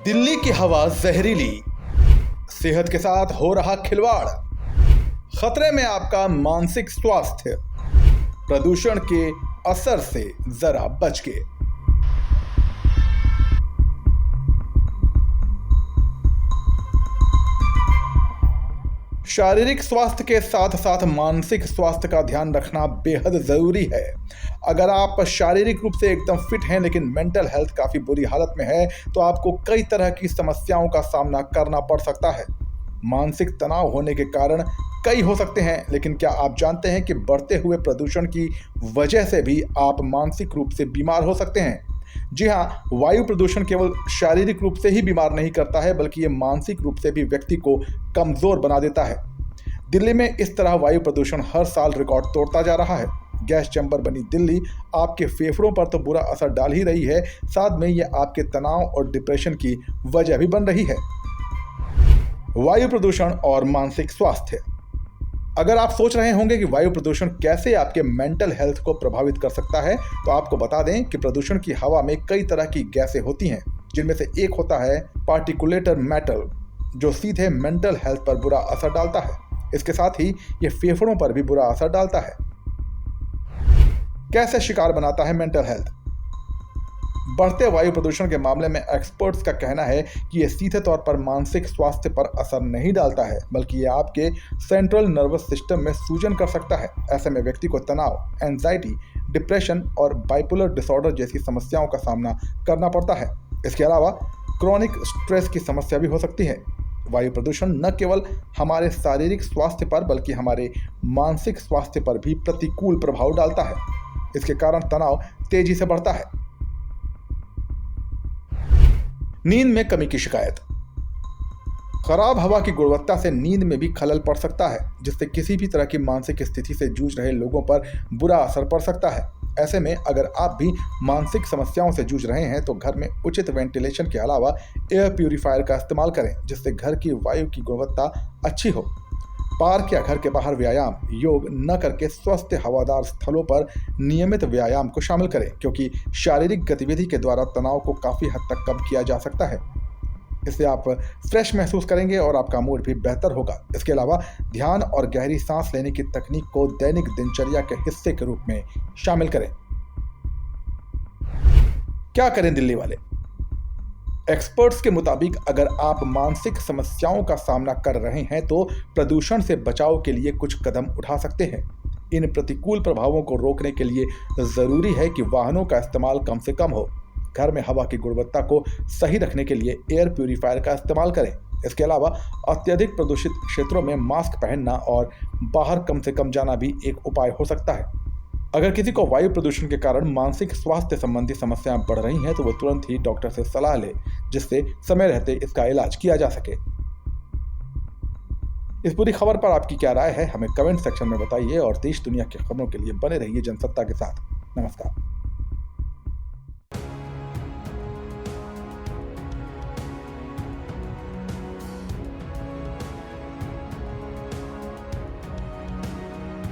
दिल्ली की हवा जहरीली, सेहत के साथ हो रहा खिलवाड़, खतरे में आपका मानसिक स्वास्थ्य, प्रदूषण के असर से जरा बच के। शारीरिक स्वास्थ्य के साथ साथ मानसिक स्वास्थ्य का ध्यान रखना बेहद जरूरी है। अगर आप शारीरिक रूप से एकदम फिट हैं लेकिन मेंटल हेल्थ काफी बुरी हालत में है तो आपको कई तरह की समस्याओं का सामना करना पड़ सकता है। मानसिक तनाव होने के कारण कई हो सकते हैं, लेकिन क्या आप जानते हैं कि बढ़ते हुए प्रदूषण की वजह से भी आप मानसिक रूप से बीमार हो सकते हैं। जी हाँ, वायु प्रदूषण केवल शारीरिक रूप से ही बीमार नहीं करता है बल्कि ये मानसिक रूप से भी व्यक्ति को कमजोर बना देता है। दिल्ली में इस तरह वायु प्रदूषण हर साल रिकॉर्ड तोड़ता जा रहा है। गैस चैम्बर बनी दिल्ली आपके फेफड़ों पर तो बुरा असर डाल ही रही है, साथ में ये आपके तनाव और डिप्रेशन की वजह भी बन रही है। वायु प्रदूषण और मानसिक स्वास्थ्य। अगर आप सोच रहे होंगे कि वायु प्रदूषण कैसे आपके मेंटल हेल्थ को प्रभावित कर सकता है, तो आपको बता दें कि प्रदूषण की हवा में कई तरह की गैसें होती हैं, जिनमें से एक होता है पार्टिकुलेट मैटर, जो सीधे मेंटल हेल्थ पर बुरा असर डालता है। इसके साथ ही ये फेफड़ों पर भी बुरा असर डालता है। कैसे शिकार बनाता है मेंटल हेल्थ? बढ़ते वायु प्रदूषण के मामले में एक्सपर्ट्स का कहना है कि यह सीधे तौर पर मानसिक स्वास्थ्य पर असर नहीं डालता है, बल्कि यह आपके सेंट्रल नर्वस सिस्टम में सूजन कर सकता है। ऐसे में व्यक्ति को तनाव, एंजाइटी, डिप्रेशन और बाइपोलर डिसऑर्डर जैसी समस्याओं का सामना करना पड़ता है। इसके अलावा क्रॉनिक स्ट्रेस की समस्या भी हो सकती है। वायु प्रदूषण न केवल हमारे शारीरिक स्वास्थ्य पर बल्कि हमारे मानसिक स्वास्थ्य पर भी प्रतिकूल प्रभाव डालता है। इसके कारण तनाव तेजी से बढ़ता है। नींद में कमी की शिकायत। खराब हवा की गुणवत्ता से नींद में भी खलल पड़ सकता है, जिससे किसी भी तरह की मानसिक स्थिति से जूझ रहे लोगों पर बुरा असर पड़ सकता है। ऐसे में अगर आप भी मानसिक समस्याओं से जूझ रहे हैं तो घर में उचित वेंटिलेशन के अलावा एयर प्यूरिफायर का इस्तेमाल करें, जिससे घर की वायु की गुणवत्ता अच्छी हो। पार्क या घर के बाहर व्यायाम, योग न करके स्वस्थ हवादार स्थलों पर नियमित व्यायाम को शामिल करें, क्योंकि शारीरिक गतिविधि के द्वारा तनाव को काफ़ी हद तक कम किया जा सकता है। इससे आप फ्रेश महसूस करेंगे और आपका मूड भी बेहतर होगा। इसके अलावा ध्यान और गहरी सांस लेने की तकनीक को दैनिक दिनचर्या के हिस्से के रूप में शामिल करें। क्या करें दिल्ली वाले? एक्सपर्ट्स के मुताबिक अगर आप मानसिक समस्याओं का सामना कर रहे हैं तो प्रदूषण से बचाव के लिए कुछ कदम उठा सकते हैं। इन प्रतिकूल प्रभावों को रोकने के लिए जरूरी है कि वाहनों का इस्तेमाल कम से कम हो। घर में हवा की गुणवत्ता को सही रखने के लिए एयर प्यूरिफायर का इस्तेमाल करें। इसके अलावा अत्यधिक प्रदूषित क्षेत्रों में मास्क पहनना और बाहर कम से कम जाना भी एक उपाय हो सकता है। अगर किसी को वायु प्रदूषण के कारण मानसिक स्वास्थ्य संबंधी समस्याएं बढ़ रही हैं तो वो तुरंत ही डॉक्टर से सलाह ले, जिससे समय रहते इसका इलाज किया जा सके। इस पूरी खबर पर आपकी क्या राय है, हमें कमेंट सेक्शन में बताइए और देश दुनिया की खबरों के लिए बने रहिए जनसत्ता के साथ। नमस्कार।